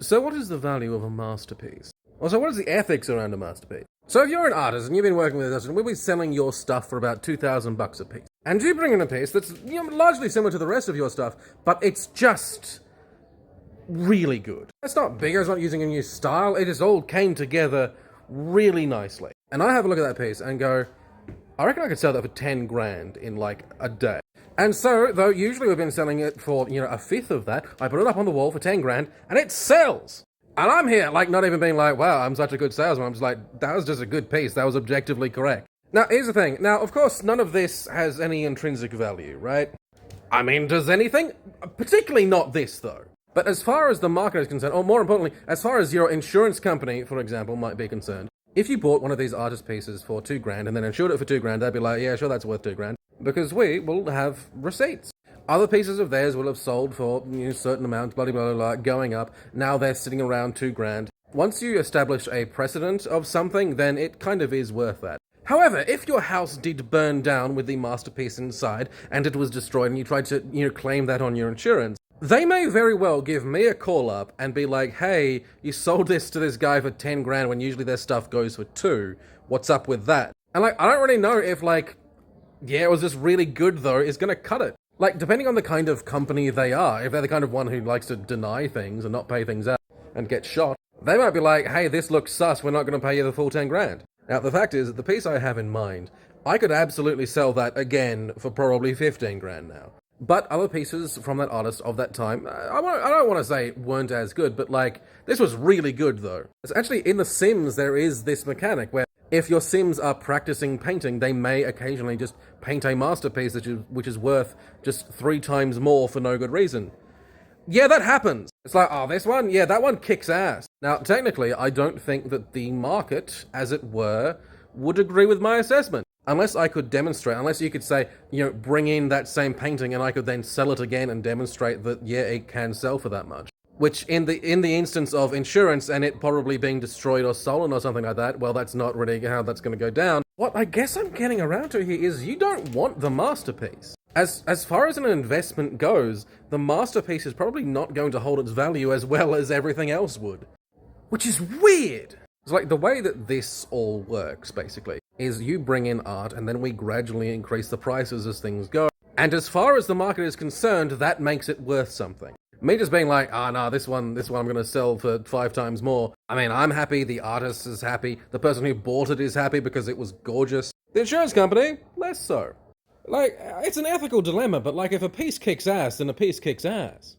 So what is the value of a masterpiece? Also, what is the ethics around a masterpiece? So if you're an artist and you've been working with us, and we'll be selling your stuff for about $2,000 a piece, and you bring in a piece that's largely similar to the rest of your stuff, but it's just really good. It's not bigger, it's not using a new style, it just all came together really nicely. And I have a look at that piece and go, I reckon I could sell that for 10 grand in like a day. And so, though usually we've been selling it for, a fifth of that, I put it up on the wall for 10 grand and it sells. And I'm here, like, not even being like, wow, I'm such a good salesman. I'm just like, that was just a good piece. That was objectively correct. Now, here's the thing. Now, of course, none of this has any intrinsic value, right? I mean, does anything? Particularly not this, though. But as far as the market is concerned, or more importantly, as far as your insurance company, for example, might be concerned, if you bought one of these artist pieces for 2 grand and then insured it for 2 grand, they'd be like, yeah, sure, that's worth 2 grand. Because we will have receipts. Other pieces of theirs will have sold for certain amounts, blah, blah, blah, blah, going up. Now they're sitting around 2 grand. Once you establish a precedent of something, then it kind of is worth that. However, if your house did burn down with the masterpiece inside and it was destroyed and you tried to, claim that on your insurance, they may very well give me a call up and be like, hey, you sold this to this guy for 10 grand when usually their stuff goes for 2. What's up with that? And I don't really know if yeah, it was just really good though, is gonna cut it. Depending on the kind of company they are, if they're the kind of one who likes to deny things and not pay things out and get shot, they might be like, hey, this looks sus, we're not gonna pay you the full 10 grand. Now, the fact is that the piece I have in mind, I could absolutely sell that again for probably 15 grand now. But other pieces from that artist of that time, I don't want to say weren't as good, but this was really good though. It's actually, in The Sims, there is this mechanic where if your Sims are practicing painting, they may occasionally just paint a masterpiece which is worth just 3 times more for no good reason. Yeah, that happens. It's like, oh, this one? Yeah, that one kicks ass. Now, technically, I don't think that the market, as it were, would agree with my assessment. Unless I could demonstrate, unless you could say, bring in that same painting and I could then sell it again and demonstrate that, yeah, it can sell for that much. Which, in the instance of insurance and it probably being destroyed or stolen or something like that, well, that's not really how that's going to go down. What I guess I'm getting around to here is you don't want the masterpiece. As far as an investment goes, the masterpiece is probably not going to hold its value as well as everything else would. Which is weird. It's the way that this all works, basically, is you bring in art and then we gradually increase the prices as things go. And as far as the market is concerned, that makes it worth something. Me just being like, no, this one I'm going to sell for 5 times more. I mean, I'm happy, the artist is happy, the person who bought it is happy because it was gorgeous. The insurance company, less so. It's an ethical dilemma, but if a piece kicks ass, then a piece kicks ass.